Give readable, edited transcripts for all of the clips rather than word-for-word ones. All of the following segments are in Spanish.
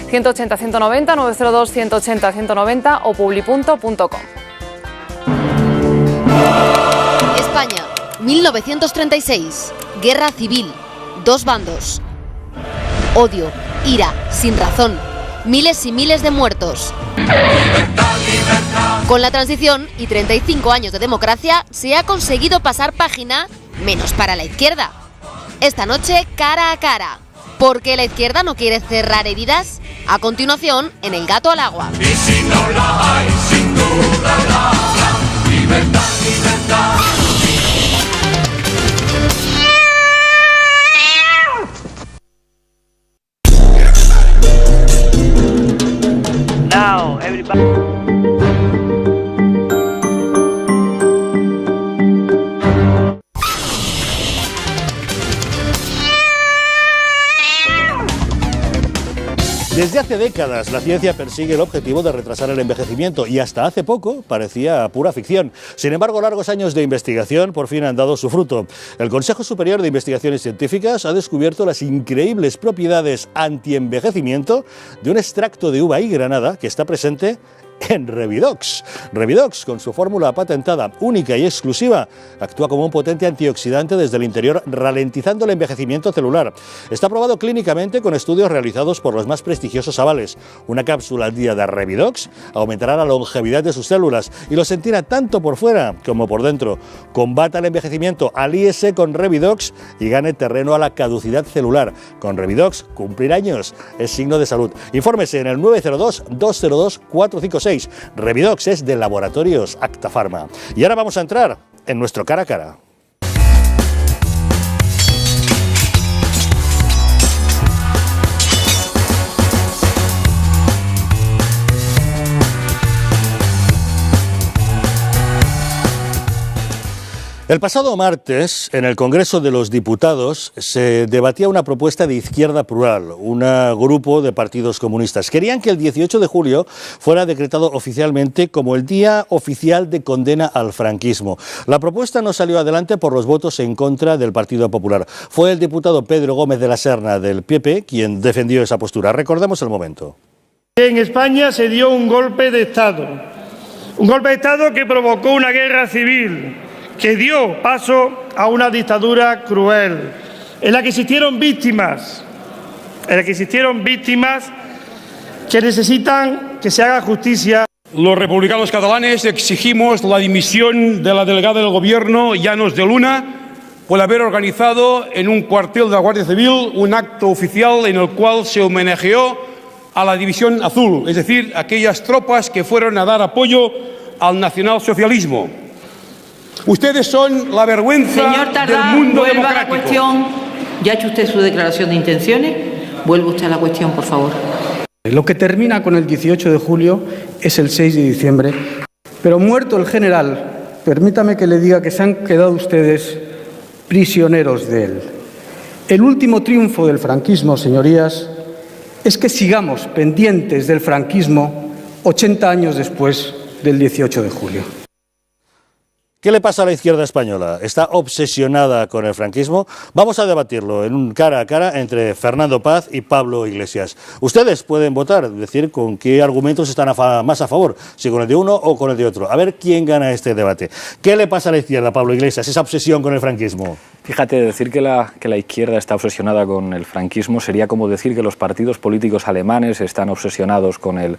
180 190, 902 180 190 o publi.com. España, 1936. Guerra civil. Dos bandos. Odio, ira, sin razón. Miles y miles de muertos. Con la transición y 35 años de democracia, se ha conseguido pasar página, menos para la izquierda. Esta noche, cara a cara. ¿Por qué la izquierda no quiere cerrar heridas? A continuación, en El gato al agua. Y si no la hay, sin duda la habrá. Libertad, libertad. Now, everybody. Desde hace décadas la ciencia persigue el objetivo de retrasar el envejecimiento y hasta hace poco parecía pura ficción. Sin embargo, largos años de investigación por fin han dado su fruto. El Consejo Superior de Investigaciones Científicas ha descubierto las increíbles propiedades antienvejecimiento de un extracto de uva y granada que está presente en Revidox. Revidox, con su fórmula patentada única y exclusiva, actúa como un potente antioxidante desde el interior, ralentizando el envejecimiento celular. Está probado clínicamente con estudios realizados por los más prestigiosos avales. Una cápsula al día de Revidox aumentará la longevidad de sus células y lo sentirá tanto por fuera como por dentro. Combata el envejecimiento, alíese con Revidox y gane terreno a la caducidad celular. Con Revidox, cumplir años es signo de salud. Infórmese en el 902-202-456. Revidox es de Laboratorios Acta Pharma. Y ahora vamos a entrar en nuestro cara a cara. El pasado martes, en el Congreso de los Diputados, se debatía una propuesta de Izquierda Plural, un grupo de partidos comunistas. Querían que el 18 de julio fuera decretado oficialmente como el Día Oficial de Condena al Franquismo. La propuesta no salió adelante por los votos en contra del Partido Popular. Fue el diputado Pedro Gómez de la Serna, del PP, quien defendió esa postura. Recordemos el momento. En España se dio un golpe de Estado que provocó una guerra civil, que dio paso a una dictadura cruel, en la que existieron víctimas que necesitan que se haga justicia. Los republicanos catalanes exigimos la dimisión de la delegada del Gobierno, Llanos de Luna, por haber organizado en un cuartel de la Guardia Civil un acto oficial en el cual se homenajeó a la División Azul, es decir, aquellas tropas que fueron a dar apoyo al nacionalsocialismo. Ustedes son la vergüenza del mundo democrático. A la cuestión. Ya ha hecho usted su declaración de intenciones. Vuelve usted a la cuestión, por favor. Lo que termina con el 18 de julio es el 6 de diciembre. Pero muerto el general, permítame que le diga que se han quedado ustedes prisioneros de él. El último triunfo del franquismo, señorías, es que sigamos pendientes del franquismo 80 años después del 18 de julio. ¿Qué le pasa a la izquierda española? ¿Está obsesionada con el franquismo? Vamos a debatirlo en un cara a cara entre Fernando Paz y Pablo Iglesias. Ustedes pueden votar, decir con qué argumentos están más a favor, si con el de uno o con el de otro. A ver quién gana este debate. ¿Qué le pasa a la izquierda, Pablo Iglesias, esa obsesión con el franquismo? Fíjate, decir que la izquierda está obsesionada con el franquismo sería como decir que los partidos políticos alemanes están obsesionados con el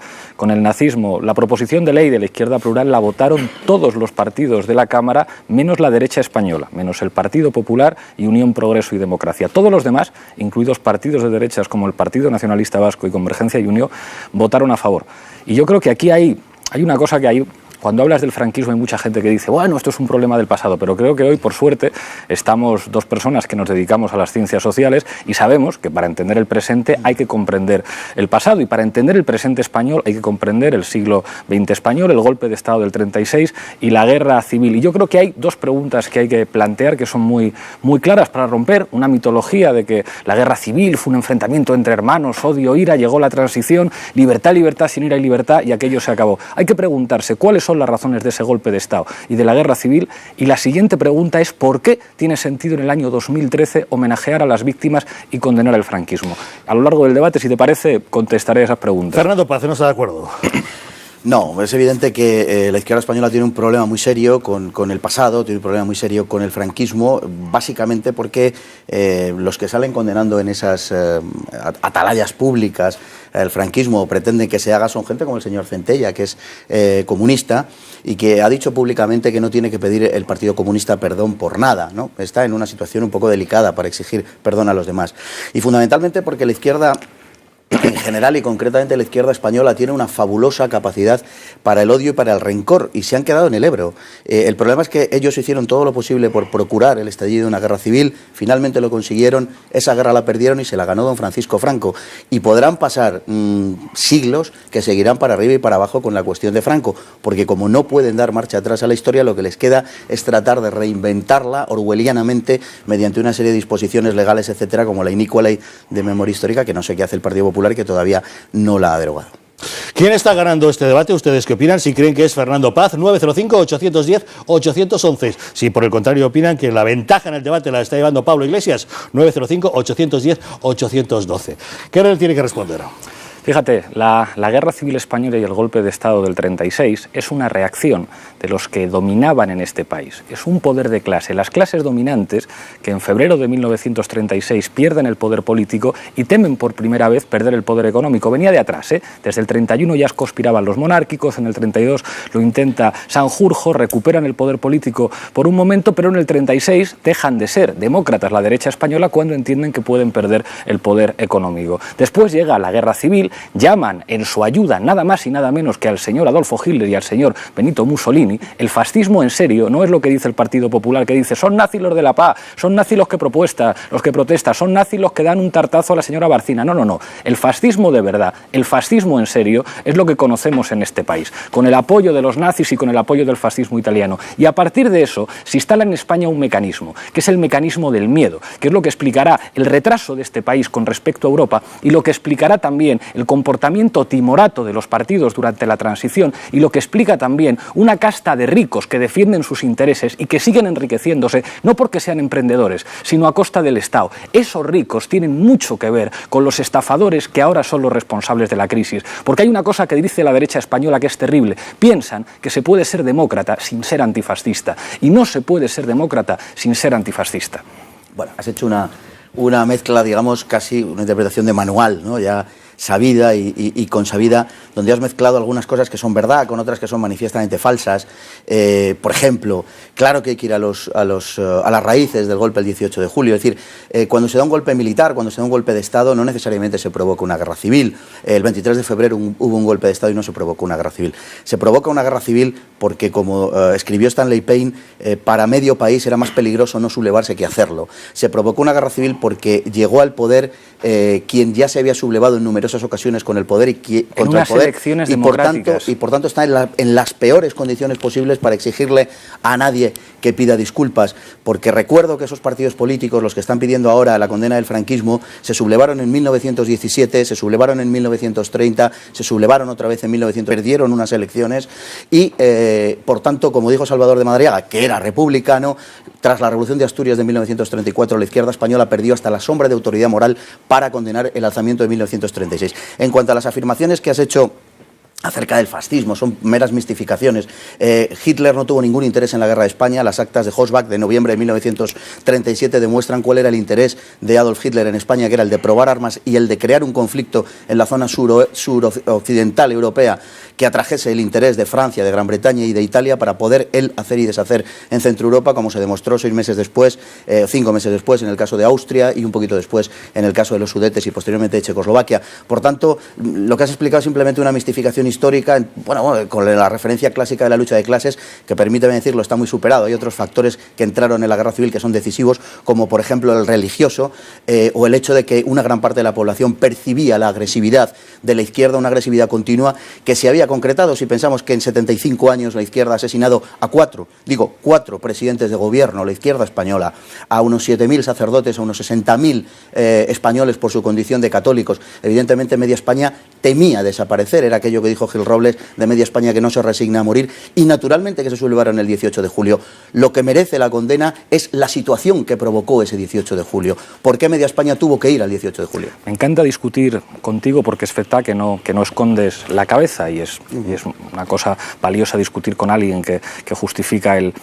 nazismo. La proposición de ley de la Izquierda Plural la votaron todos los partidos de la Cámara, menos la derecha española, menos el Partido Popular y Unión Progreso y Democracia. Todos los demás, incluidos partidos de derechas como el Partido Nacionalista Vasco y Convergencia y Unió, votaron a favor. Y yo creo que aquí hay una cosa que hay... Cuando hablas del franquismo hay mucha gente que dice, bueno, esto es un problema del pasado, pero creo que hoy, por suerte, estamos dos personas que nos dedicamos a las ciencias sociales y sabemos que para entender el presente hay que comprender el pasado, y para entender el presente español hay que comprender el siglo XX español, el golpe de Estado del 36 y la guerra civil. Y yo creo que hay dos preguntas que hay que plantear que son muy claras para romper una mitología de que la guerra civil fue un enfrentamiento entre hermanos, odio, ira, llegó la transición, libertad, libertad, sin ira y libertad, y aquello se acabó. Hay que preguntarse cuáles son son las razones de ese golpe de Estado y de la guerra civil? Y la siguiente pregunta es ¿por qué tiene sentido en el año 2013 homenajear a las víctimas y condenar el franquismo? A lo largo del debate, si te parece, contestaré esas preguntas. Fernando Paz, ¿no está de acuerdo? No, es evidente que la izquierda española tiene un problema muy serio con el pasado, tiene un problema muy serio con el franquismo, básicamente porque los que salen condenando en esas atalayas públicas el franquismo o pretenden que se haga son gente como el señor Centella, que es comunista y que ha dicho públicamente que no tiene que pedir el Partido Comunista perdón por nada, ¿no? Está en una situación un poco delicada para exigir perdón a los demás. Y fundamentalmente porque la izquierda en general y concretamente la izquierda española tiene una fabulosa capacidad para el odio y para el rencor y se han quedado en el Ebro. El problema es que ellos hicieron todo lo posible por procurar el estallido de una guerra civil, finalmente lo consiguieron, esa guerra la perdieron y se la ganó don Francisco Franco y podrán pasar siglos que seguirán para arriba y para abajo con la cuestión de Franco, porque como no pueden dar marcha atrás a la historia, lo que les queda es tratar de reinventarla orwellianamente mediante una serie de disposiciones legales, etcétera, como la inicua ley de memoria histórica, que no sé qué hace el Partido Popular, que todavía no la ha derogado. ¿Quién está ganando este debate? ¿Ustedes qué opinan? Si creen que es Fernando Paz, 905-810-811. Si por el contrario opinan que la ventaja en el debate la está llevando Pablo Iglesias, 905-810-812. ¿Qué tiene que responder? Fíjate, la guerra civil española y el golpe de Estado del 36 es una reacción de los que dominaban en este país. Es un poder de clase. Las clases dominantes que en febrero de 1936 pierden el poder político y temen por primera vez perder el poder económico. Venía de atrás, ¿eh? Desde el 31 ya conspiraban los monárquicos, en el 32 lo intenta Sanjurjo, recuperan el poder político por un momento, pero en el 36 dejan de ser demócratas la derecha española cuando entienden que pueden perder el poder económico. Después llega la guerra civil, llaman en su ayuda nada más y nada menos que al señor Adolfo Hitler y al señor Benito Mussolini. El fascismo en serio no es lo que dice el Partido Popular, que dice son nazis los de la paz, son nazis los que protestan, son nazis los que dan un tartazo a la señora Barcina. No. El fascismo de verdad, el fascismo en serio es lo que conocemos en este país, con el apoyo de los nazis y con el apoyo del fascismo italiano. Y a partir de eso se instala en España un mecanismo, que es el mecanismo del miedo, que es lo que explicará el retraso de este país con respecto a Europa y lo que explicará también el comportamiento timorato de los partidos durante la transición y lo que explica también una casta de ricos que defienden sus intereses y que siguen enriqueciéndose no porque sean emprendedores, sino a costa del Estado. Esos ricos tienen mucho que ver con los estafadores que ahora son los responsables de la crisis, porque hay una cosa que dice la derecha española que es terrible. Piensan que se puede ser demócrata sin ser antifascista y no se puede ser demócrata sin ser antifascista. Bueno, has hecho una mezcla, digamos, casi una interpretación de manual, ¿no? Ya sabida y consabida, donde has mezclado algunas cosas que son verdad con otras que son manifiestamente falsas. Por ejemplo, claro que hay que ir a las raíces del golpe del 18 de julio. Es decir, cuando se da un golpe militar, cuando se da un golpe de Estado, no necesariamente se provoca una guerra civil. El 23 de febrero hubo un golpe de Estado y no se provocó una guerra civil. Se provoca una guerra civil porque, como escribió Stanley Payne, para medio país era más peligroso no sublevarse que hacerlo. Se provocó una guerra civil porque llegó al poder quien ya se había sublevado en numerosas ocasiones con el poder y contra el poder y por tanto está en las peores condiciones posibles para exigirle a nadie que pida disculpas, porque recuerdo que esos partidos políticos, los que están pidiendo ahora la condena del franquismo, se sublevaron en 1917, se sublevaron en 1930, se sublevaron otra vez en 1900, perdieron unas elecciones y por tanto, como dijo Salvador de Madariaga, que era republicano, tras la Revolución de Asturias de 1934 la izquierda española perdió hasta la sombra de autoridad moral para condenar el alzamiento de 1936. En cuanto a las afirmaciones que has hecho acerca del fascismo, son meras mistificaciones. Hitler no tuvo ningún interés en la guerra de España. Las actas de Hossbach de noviembre de 1937 demuestran cuál era el interés de Adolf Hitler en España, que era el de probar armas y el de crear un conflicto en la zona suroccidental europea que atrajese el interés de Francia, de Gran Bretaña y de Italia para poder él hacer y deshacer en Centro Europa, como se demostró 6 meses después, 5 meses después en el caso de Austria y un poquito después en el caso de los Sudetes y posteriormente de Checoslovaquia. Por tanto, lo que has explicado es simplemente una mistificación histórica, bueno, con la referencia clásica de la lucha de clases, que permíteme decirlo, está muy superado. Hay otros factores que entraron en la guerra civil que son decisivos, como por ejemplo el religioso o el hecho de que una gran parte de la población percibía la agresividad de la izquierda, una agresividad continua que se había concretado. Si pensamos que en 75 años la izquierda ha asesinado a 4 presidentes de gobierno, la izquierda española, a unos 7.000 sacerdotes, a unos 60.000 españoles por su condición de católicos, evidentemente media España temía desaparecer, era aquello que dijo Gil Robles de media España que no se resigna a morir, y naturalmente que se sublevaron el 18 de julio. Lo que merece la condena es la situación que provocó ese 18 de julio. ¿Por qué media España tuvo que ir al 18 de julio? Me encanta discutir contigo porque es verdad que no escondes la cabeza y es una cosa valiosa discutir con alguien que justifica el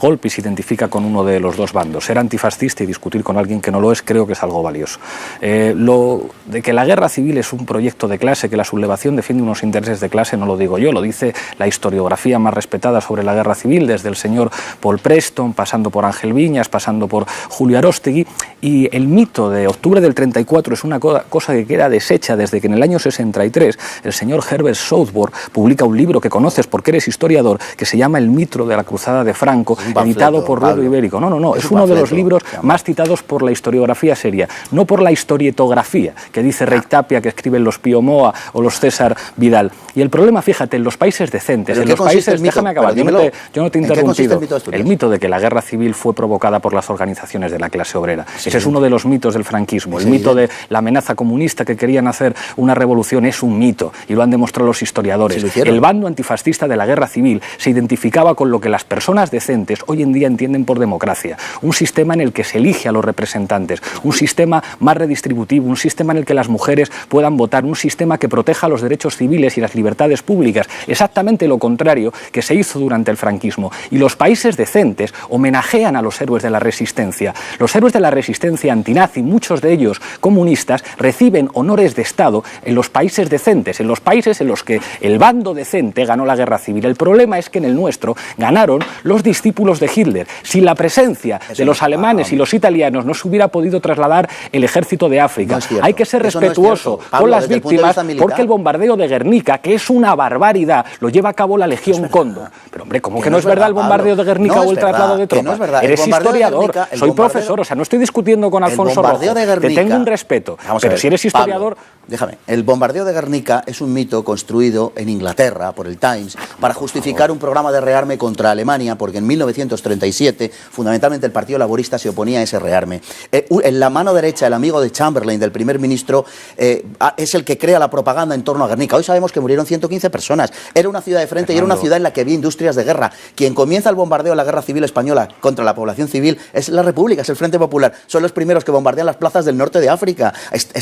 golpe y se identifica con uno de los dos bandos. Ser antifascista y discutir con alguien que no lo es, creo que es algo valioso. Lo de que la guerra civil es un proyecto de clase, que la sublevación defiende unos intereses de clase, no lo digo yo, lo dice la historiografía más respetada sobre la guerra civil, desde el señor Paul Preston, pasando por Ángel Viñas, pasando por Julio Aróstegui, y el mito de octubre del 34 es una cosa que queda deshecha desde que en el año 63 el señor Herbert Southworth publica un libro que conoces porque eres historiador, que se llama El mito de la cruzada de Franco, editado por Ruedo Ibérico. No, es uno de los libros más citados por la historiografía seria, no por la historietografía, que dice Rey Tapia, que escriben los Pío Moa o los César Vidal. Y el problema, fíjate, en los países decentes, en los países... Déjame acabar, yo no te he interrumpido. El mito de que la guerra civil fue provocada por las organizaciones de la clase obrera. Sí, ese es uno de los mitos del franquismo. El mito de la amenaza comunista, que querían hacer una revolución, es un mito, y lo han demostrado los historiadores. El bando antifascista de la guerra civil se identificaba con lo que las personas decentes hoy en día entienden por democracia, un sistema en el que se elige a los representantes, un sistema más redistributivo, un sistema en el que las mujeres puedan votar, un sistema que proteja los derechos civiles y las libertades públicas, exactamente lo contrario que se hizo durante el franquismo. Y los países decentes homenajean a los héroes de la resistencia. Los héroes de la resistencia antinazi, muchos de ellos comunistas, reciben honores de Estado en los países decentes, en los países en los que el bando decente ganó la guerra civil. El problema es que en el nuestro ganaron los discípulos de Hitler. Sin la presencia de los alemanes y los italianos no se hubiera podido trasladar el ejército de África. Hay que ser respetuoso con las víctimas, porque el bombardeo de Guernica, que es una barbaridad, lo lleva a cabo la Legión Cóndor. Pero hombre, ¿cómo que no es verdad el bombardeo de Guernica o el traslado de tropas? Eres historiador, soy profesor, o sea, no estoy discutiendo con Alfonso Rojo, te tengo un respeto, pero si eres historiador... Déjame, el bombardeo de Guernica es un mito construido en Inglaterra por el Times para justificar un programa de rearme contra Alemania, porque en 1937 fundamentalmente el Partido Laborista se oponía a ese rearme. En la mano derecha, el amigo de Chamberlain, del primer ministro, es el que crea la propaganda en torno a Guernica. Hoy sabemos que murieron 115 personas. Era una ciudad de frente y era una ciudad en la que había industrias de guerra. Quien comienza el bombardeo de la guerra civil española contra la población civil es la República, es el Frente Popular. Son los primeros que bombardean las plazas del norte de África.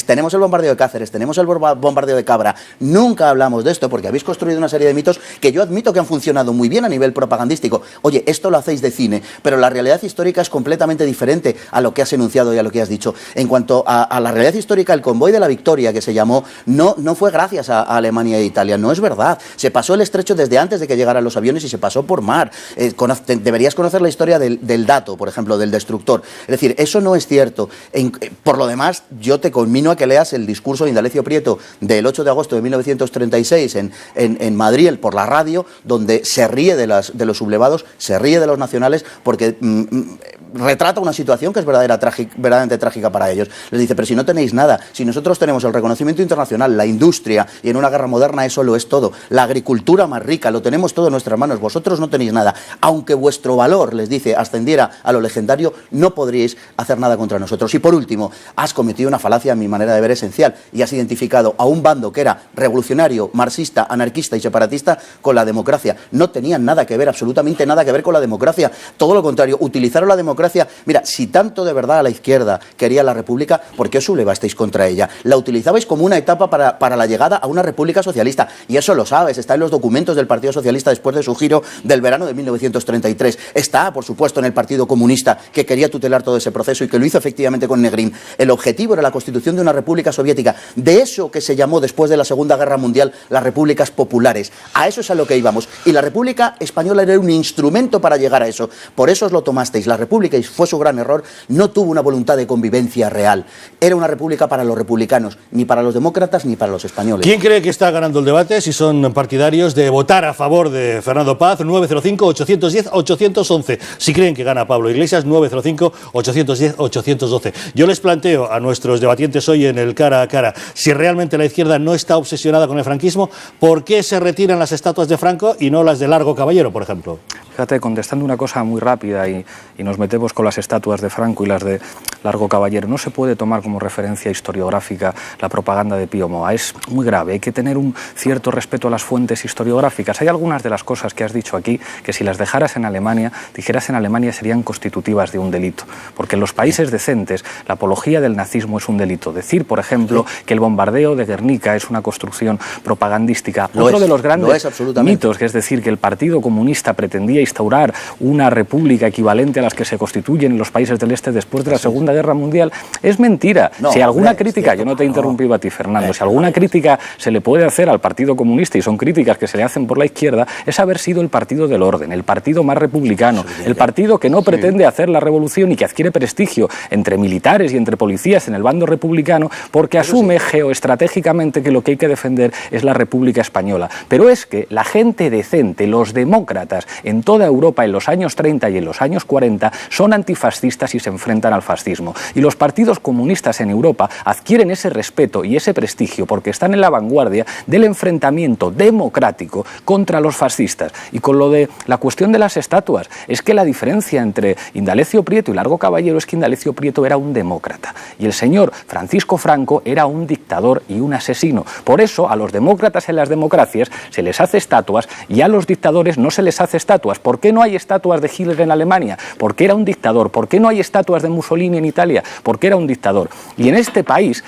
Tenemos el bombardeo de Cáceres, tenemos el bombardeo de Cabra. Nunca hablamos de esto porque habéis construido una serie de mitos que yo admito que han funcionado muy bien a nivel propagandístico. Oye, esto lo hacéis de cine, pero la realidad histórica es completamente diferente a lo que has enunciado y a lo que has dicho. En cuanto a la realidad histórica, el convoy de la victoria, que se llamó, no fue gracias a Alemania e Italia, no es verdad. Se pasó el estrecho desde antes de que llegaran los aviones y se pasó por mar. Deberías conocer la historia del dato, por ejemplo, del destructor. Es decir, eso no es cierto. Por lo demás, yo te conmino a que leas el discurso de Indalecio Prieto del 8 de agosto de 1936 en Madrid, por la radio, donde se ríe de los sublevados, se ríe de los nacionales, porque retrata una situación que es verdaderamente trágica para ellos. Les dice, pero si no tenéis nada, si nosotros tenemos el reconocimiento internacional, la industria, y en una guerra moderna eso lo es todo, la agricultura más rica, lo tenemos todo en nuestras manos, vosotros no tenéis nada. Aunque vuestro valor, les dice, ascendiera a lo legendario, no podríais hacer nada contra nosotros. Y por último, has cometido una falacia, a mi manera de ver, esencial, y has identificado a un bando que era revolucionario, marxista, anarquista y separatista con la democracia. No tenían nada que ver, absolutamente nada que ver con la democracia. Todo lo contrario, utilizaron la democracia. Mira, si tanto de verdad a la izquierda quería la república, ¿por qué os sublevasteis contra ella? La utilizabais como una etapa para la llegada a una república socialista. Y eso lo sabes, está en los documentos del Partido Socialista después de su giro del verano de 1933. Está, por supuesto, en el Partido Comunista, que quería tutelar todo ese proceso y que lo hizo efectivamente con Negrín. El objetivo era la constitución de una república soviética. De eso que se llamó después de la Segunda Guerra Mundial las repúblicas populares. A eso es a lo que íbamos. Y la República Española era un instrumento para llegar a eso. Por eso os lo tomasteis. La República, y fue su gran error, no tuvo una voluntad de convivencia real. Era una república para los republicanos, ni para los demócratas ni para los españoles. ¿Quién cree que está ganando el debate? Si son partidarios de votar a favor de Fernando Paz, 905-810-811. Si creen que gana Pablo Iglesias, 905-810-812. Yo les planteo a nuestros debatientes hoy en el cara a cara, si realmente la izquierda no está obsesionada con el franquismo, ¿por qué se retiran las estatuas de Franco y no las de Largo Caballero, por ejemplo? Fíjate, contestando una cosa muy rápida y nos metemos enfrentemos con las estatuas de Franco y las de Largo Caballero, no se puede tomar como referencia historiográfica la propaganda de Pío Moa. Es muy grave, hay que tener un cierto respeto a las fuentes historiográficas. Hay algunas de las cosas que has dicho aquí que si las dijeras en Alemania serían constitutivas de un delito, porque en los países decentes la apología del nazismo es un delito. Decir, por ejemplo, que el bombardeo de Guernica es una construcción propagandística. Otro de los grandes mitos, que es decir, que el Partido Comunista pretendía instaurar una república equivalente a las que se constituyen en los países del este después de la Segunda Guerra Mundial, es mentira. Si alguna crítica, yo no te he interrumpido a ti, Fernando, si alguna crítica se le puede hacer al Partido Comunista, y son críticas que se le hacen por la izquierda, es haber sido el partido del orden, el partido más republicano, el partido que no pretende hacer la revolución y que adquiere prestigio entre militares y entre policías en el bando republicano, porque asume geoestratégicamente que lo que hay que defender es la República Española. Pero es que la gente decente, los demócratas en toda Europa en los años 30 y en los años 40 son antifascistas y se enfrentan al fascismo. Y los partidos comunistas en Europa adquieren ese respeto y ese prestigio porque están en la vanguardia del enfrentamiento democrático contra los fascistas. Y con lo de la cuestión de las estatuas, es que la diferencia entre Indalecio Prieto y Largo Caballero es que Indalecio Prieto era un demócrata y el señor Francisco Franco era un dictador y un asesino. Por eso a los demócratas en las democracias se les hace estatuas y a los dictadores no se les hace estatuas. ¿Por qué no hay estatuas de Hitler en Alemania? Porque era un dictador. ¿Por qué no hay estatuas de Mussolini en Italia? Porque era un dictador. Y en este país,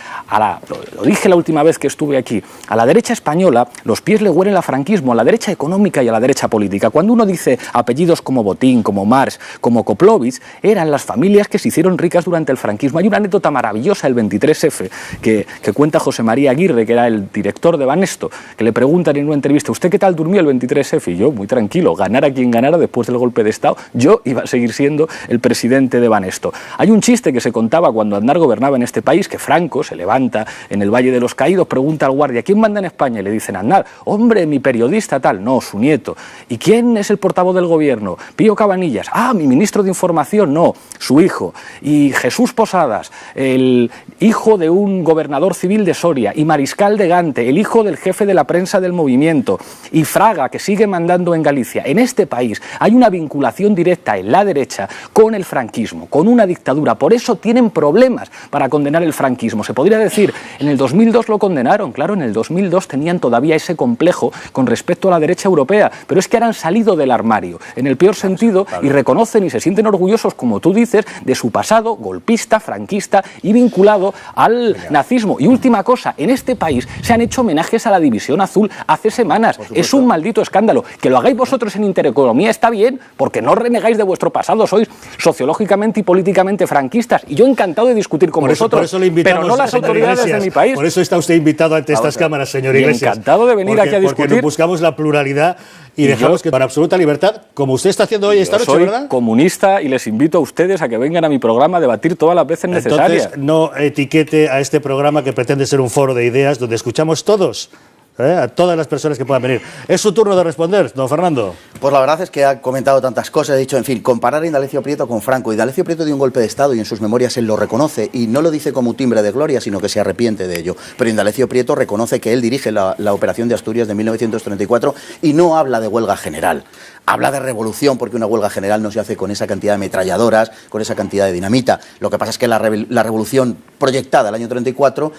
lo dije la última vez que estuve aquí, a la derecha española los pies le huelen a franquismo, a la derecha económica y a la derecha política. Cuando uno dice apellidos como Botín, como Marx, como Koplovich, eran las familias que se hicieron ricas durante el franquismo. Hay una anécdota maravillosa, el 23F, que cuenta José María Aguirre, que era el director de Banesto, que le preguntan en una entrevista, ¿usted qué tal durmió el 23F? Y yo, muy tranquilo, ganara quien ganara después del golpe de Estado, yo iba a seguir siendo el presidente de Banesto. Hay un chiste que se contaba cuando Aznar gobernaba en este país, que Franco se levanta en el Valle de los Caídos, pregunta al guardia, ¿quién manda en España? Y le dicen, Aznar, hombre, mi periodista tal, no, su nieto. ¿Y quién es el portavoz del gobierno? Pío Cabanillas. Ah, mi ministro de Información, no, su hijo. Y Jesús Posadas, el hijo de un gobernador civil de Soria, y Mariscal de Gante, el hijo del jefe de la prensa del movimiento, y Fraga, que sigue mandando en Galicia. En este país hay una vinculación directa en la derecha con el franquismo, con una dictadura. Por eso tienen problemas para condenar el franquismo. Se podría decir, en el 2002 lo condenaron, claro, en el 2002 tenían todavía ese complejo con respecto a la derecha europea, pero es que ahora han salido del armario, en el peor sentido, y reconocen y se sienten orgullosos, como tú dices, de su pasado golpista, franquista y vinculado al nazismo. Y última cosa, en este país se han hecho homenajes a la División Azul hace semanas. Es un maldito escándalo. Que lo hagáis vosotros en Intereconomía está bien, porque no renegáis de vuestro pasado, sois sociológicamente y políticamente franquistas, y yo encantado de discutir con vosotros, pero no las autoridades de mi país. Por eso está usted invitado ante estas cámaras, señor Iglesias. Encantado de venir aquí a discutir. Porque buscamos la pluralidad y dejamos que con absoluta libertad, como usted está haciendo hoy esta noche, ¿verdad? Soy comunista y les invito a ustedes a que vengan a mi programa a debatir todas las veces necesarias. Entonces, no etiquete a este programa que pretende ser un foro de ideas donde escuchamos todos, a todas las personas que puedan venir. Es su turno de responder, don Fernando. Pues la verdad es que ha comentado tantas cosas, ha dicho, en fin, comparar a Indalecio Prieto con Franco. Indalecio Prieto dio un golpe de Estado y en sus memorias él lo reconoce, y no lo dice como un timbre de gloria, sino que se arrepiente de ello. Pero Indalecio Prieto reconoce que él dirige la operación de Asturias de 1934 y no habla de huelga general. Habla de revolución, porque una huelga general no se hace con esa cantidad de ametralladoras, con esa cantidad de dinamita. Lo que pasa es que la revolución proyectada el año 34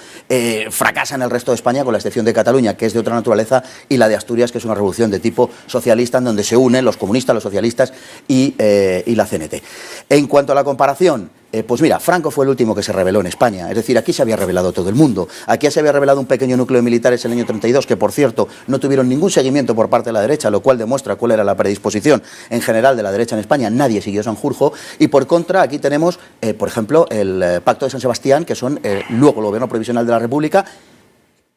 fracasa en el resto de España, con la excepción de Cataluña, que es de otra naturaleza, y la de Asturias, que es una revolución de tipo socialista, en donde se unen los comunistas, los socialistas y la CNT. En cuanto a la comparación, pues mira, Franco fue el último que se rebeló en España. Es decir, aquí se había rebelado todo el mundo. Aquí se había rebelado un pequeño núcleo de militares en el año 32, que por cierto no tuvieron ningún seguimiento por parte de la derecha, lo cual demuestra cuál era la predisposición en general de la derecha en España. Nadie siguió Sanjurjo. Y por contra, aquí tenemos, por ejemplo, el Pacto de San Sebastián, que son luego el Gobierno Provisional de la República,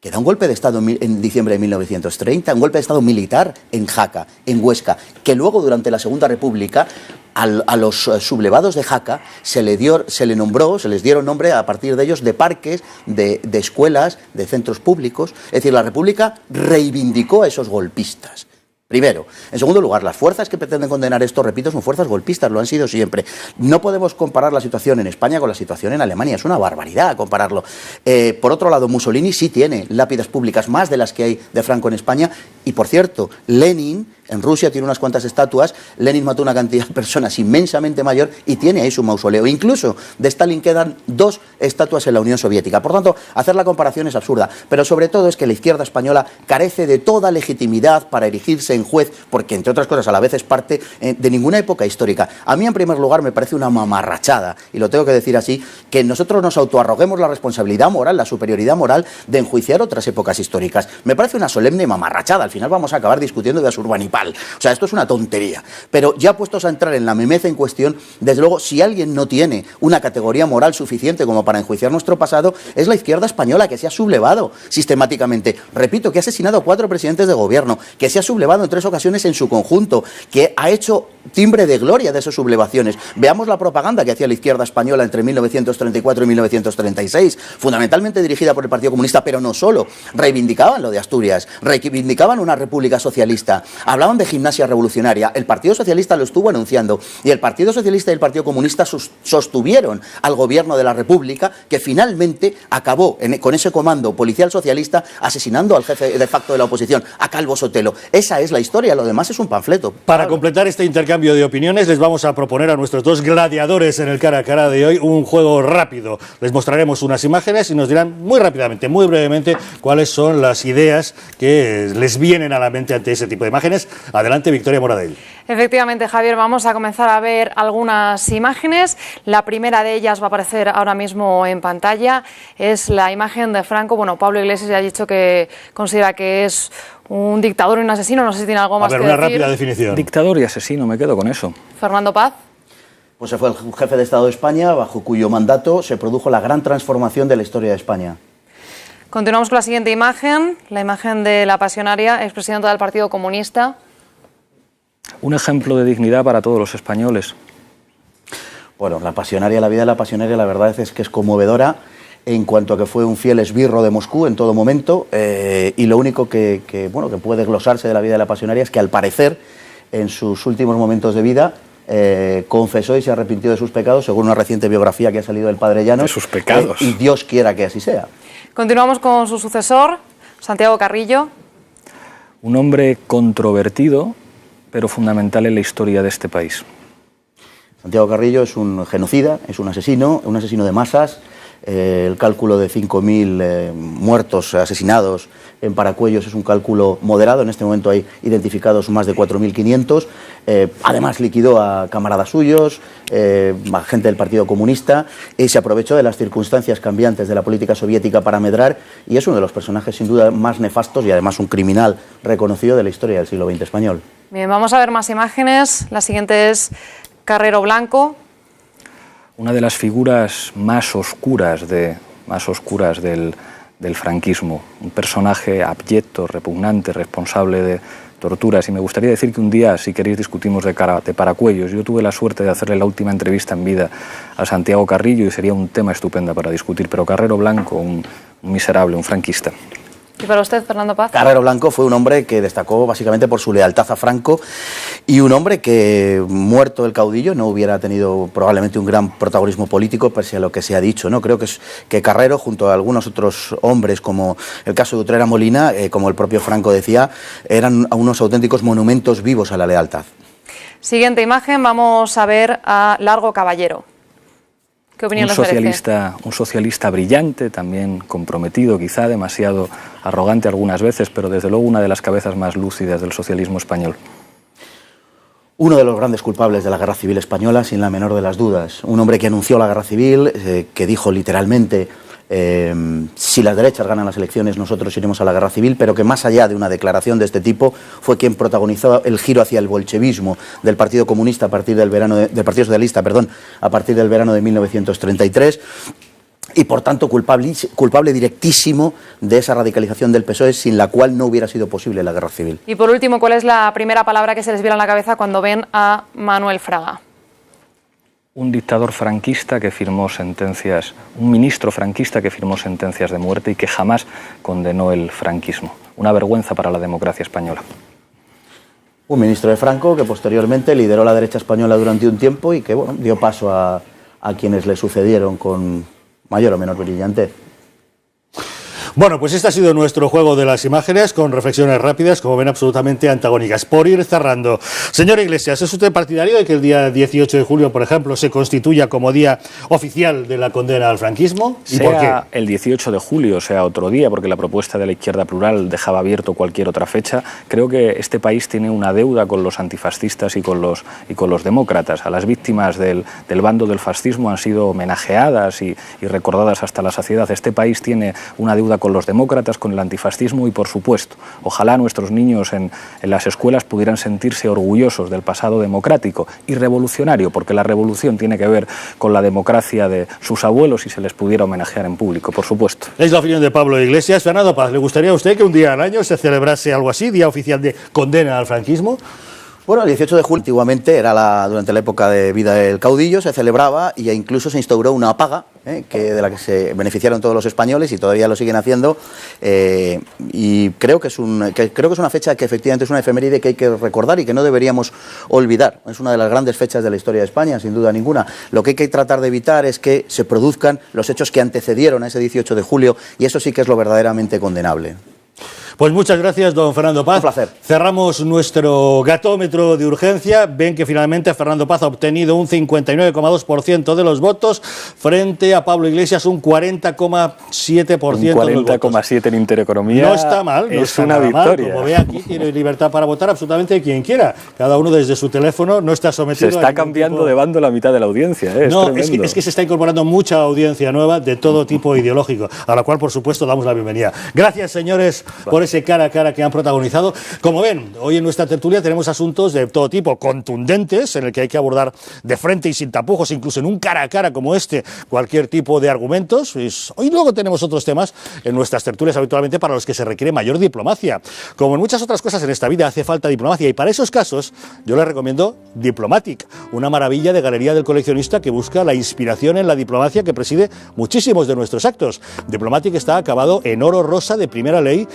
que da un golpe de Estado en diciembre de 1930, un golpe de Estado militar en Jaca, en Huesca, que luego durante la Segunda República a los sublevados de Jaca se les dieron nombre a partir de ellos de parques, de escuelas, de centros públicos. Es decir, la República reivindicó a esos golpistas. Primero. En segundo lugar, las fuerzas que pretenden condenar esto, repito, son fuerzas golpistas, lo han sido siempre. No podemos comparar la situación en España con la situación en Alemania, es una barbaridad compararlo. Por otro lado, Mussolini sí tiene lápidas públicas, más de las que hay de Franco en España, Y por cierto, Lenin en Rusia tiene unas cuantas estatuas. Lenin mató una cantidad de personas inmensamente mayor y tiene ahí su mausoleo. Incluso de Stalin quedan 2 estatuas en la Unión Soviética. Por tanto, hacer la comparación es absurda. Pero sobre todo es que la izquierda española carece de toda legitimidad para erigirse en juez, porque entre otras cosas a la vez es parte de ninguna época histórica. A mí en primer lugar me parece una mamarrachada, y lo tengo que decir así, que nosotros nos autoarroguemos la responsabilidad moral, la superioridad moral de enjuiciar otras épocas históricas. Me parece una solemne mamarrachada. Al final vamos a acabar discutiendo de Asurbanipal. O sea, esto es una tontería. Pero ya puestos a entrar en la memez en cuestión, desde luego, si alguien no tiene una categoría moral suficiente como para enjuiciar nuestro pasado, es la izquierda española, que se ha sublevado sistemáticamente. Repito, que ha asesinado a 4 presidentes de gobierno, que se ha sublevado en 3 ocasiones en su conjunto, que ha hecho timbre de gloria de esas sublevaciones. Veamos la propaganda que hacía la izquierda española entre 1934 y 1936, fundamentalmente dirigida por el Partido Comunista, pero no solo. Reivindicaban lo de Asturias, reivindicaban una república socialista, hablaban de gimnasia revolucionaria. El Partido Socialista lo estuvo anunciando, y el Partido Socialista y el Partido Comunista sostuvieron al gobierno de la República, que finalmente acabó con ese comando policial socialista asesinando al jefe de facto de la oposición, a Calvo Sotelo. Esa es la historia, lo demás es un panfleto. Para completar este intercambio de opiniones, les vamos a proponer a nuestros 2 gladiadores en el cara a cara de hoy un juego rápido. Les mostraremos unas imágenes y nos dirán muy rápidamente, muy brevemente, cuáles son las ideas que les vienen a la mente ante ese tipo de imágenes. Adelante, Victoria Moradell. Efectivamente, Javier, vamos a comenzar a ver algunas imágenes. La primera de ellas va a aparecer ahora mismo en pantalla. Es la imagen de Franco. Bueno, Pablo Iglesias ya ha dicho que considera que es un dictador y un asesino. No sé si tiene algo más que decir. A ver, una rápida definición. Dictador y asesino, me quedo con eso. Fernando Paz. Pues se fue el jefe de Estado de España, bajo cuyo mandato se produjo la gran transformación de la historia de España. Continuamos con la siguiente imagen, la imagen de la pasionaria, expresidenta del Partido Comunista. Un ejemplo de dignidad para todos los españoles. Bueno, la vida de la pasionaria, la verdad es que es conmovedora en cuanto a que fue un fiel esbirro de Moscú en todo momento, y lo único que puede glosarse de la vida de la pasionaria es que, al parecer, en sus últimos momentos de vida, confesó y se arrepintió de sus pecados, según una reciente biografía que ha salido del Padre Llanos. De sus pecados. Y Dios quiera que así sea. Continuamos con su sucesor, Santiago Carrillo. Un hombre controvertido, pero fundamental en la historia de este país. Santiago Carrillo es un genocida, es un asesino de masas. El cálculo de 5.000 muertos, asesinados en Paracuellos, es un cálculo moderado. En este momento hay identificados más de 4.500. Además liquidó a camaradas suyos, a gente del Partido Comunista, y se aprovechó de las circunstancias cambiantes de la política soviética para medrar, y es uno de los personajes sin duda más nefastos y además un criminal reconocido de la historia del siglo XX español. Bien, vamos a ver más imágenes. La siguiente es Carrero Blanco. Una de las figuras más oscuras del franquismo, un personaje abyecto, repugnante, responsable de torturas. Y me gustaría decir que un día, si queréis, discutimos de Paracuellos. Yo tuve la suerte de hacerle la última entrevista en vida a Santiago Carrillo y sería un tema estupendo para discutir, pero Carrero Blanco, un miserable, un franquista. ¿Y para usted, Fernando Paz? Carrero Blanco fue un hombre que destacó básicamente por su lealtad a Franco, y un hombre que, muerto el caudillo, no hubiera tenido probablemente un gran protagonismo político, pese a lo que se ha dicho, ¿no? Creo que Carrero, junto a algunos otros hombres, como el caso de Utrera Molina, como el propio Franco decía, eran unos auténticos monumentos vivos a la lealtad. Siguiente imagen, vamos a ver a Largo Caballero. ¿Qué opinión les merece? Un socialista brillante, también comprometido, quizá demasiado arrogante algunas veces, pero desde luego una de las cabezas más lúcidas del socialismo español. Uno de los grandes culpables de la Guerra Civil Española, sin la menor de las dudas. Un hombre que anunció la Guerra Civil, que dijo literalmente: si las derechas ganan las elecciones, nosotros iremos a la Guerra Civil, pero que, más allá de una declaración de este tipo, fue quien protagonizó el giro hacia el bolchevismo del Partido Comunista a partir del Partido Socialista, a partir del verano de 1933. Y por tanto culpable directísimo de esa radicalización del PSOE, sin la cual no hubiera sido posible la guerra civil. Y por último, ¿cuál es la primera palabra que se les viene a la cabeza cuando ven a Manuel Fraga? Un dictador franquista que firmó sentencias, un ministro franquista que firmó sentencias de muerte y que jamás condenó el franquismo. Una vergüenza para la democracia española. Un ministro de Franco que posteriormente lideró la derecha española durante un tiempo y que, bueno, dio paso a quienes le sucedieron con mayor o menor brillantez. Bueno, pues este ha sido nuestro juego de las imágenes, con reflexiones rápidas, como ven, absolutamente antagónicas. Por ir cerrando, señor Iglesias, ¿es usted partidario de que el día 18 de julio, por ejemplo, se constituya como día oficial de la condena al franquismo? ¿Y por qué? Sea el 18 de julio, sea otro día, porque la propuesta de la izquierda plural dejaba abierto cualquier otra fecha, creo que este país tiene una deuda con los antifascistas y con los demócratas. A las víctimas del bando del fascismo han sido homenajeadas y recordadas hasta la saciedad. Este país tiene una deuda con los demócratas, con el antifascismo y, por supuesto, ojalá nuestros niños en las escuelas pudieran sentirse orgullosos del pasado democrático y revolucionario, porque la revolución tiene que ver con la democracia de sus abuelos y se les pudiera homenajear en público, por supuesto. Es la opinión de Pablo Iglesias. Fernando Paz, ¿le gustaría a usted que un día al año se celebrase algo así, día oficial de condena al franquismo? Bueno, el 18 de julio antiguamente era durante la época de vida del caudillo, se celebraba e incluso se instauró una paga, de la que se beneficiaron todos los españoles y todavía lo siguen haciendo, y creo que es una fecha que efectivamente es una efeméride que hay que recordar y que no deberíamos olvidar. Es una de las grandes fechas de la historia de España, sin duda ninguna. Lo que hay que tratar de evitar es que se produzcan los hechos que antecedieron a ese 18 de julio, y eso sí que es lo verdaderamente condenable. Pues muchas gracias, don Fernando Paz. Un placer. Cerramos nuestro gatómetro de urgencia. Ven que finalmente Fernando Paz ha obtenido un 59,2% de los votos frente a Pablo Iglesias un 40,7% de los votos. 40,7% en Intereconomía. No está mal, no es está una nada victoria. Mal. Como ve, aquí tiene libertad para votar absolutamente quien quiera. Cada uno desde su teléfono, no está sometido Se está cambiando de bando la mitad de la audiencia. No, es que se está incorporando mucha audiencia nueva de todo tipo ideológico, a la cual, por supuesto, damos la bienvenida. Gracias, señores, por ese cara a cara que han protagonizado. Como ven, hoy en nuestra tertulia tenemos asuntos de todo tipo, contundentes, en el que hay que abordar de frente y sin tapujos, incluso en un cara a cara como este, cualquier tipo de argumentos. Hoy luego tenemos otros temas en nuestras tertulias habitualmente para los que se requiere mayor diplomacia. Como en muchas otras cosas en esta vida hace falta diplomacia, y para esos casos yo les recomiendo Diplomatic, una maravilla de galería del coleccionista que busca la inspiración en la diplomacia que preside muchísimos de nuestros actos. Diplomatic está acabado en oro rosa de primera ley.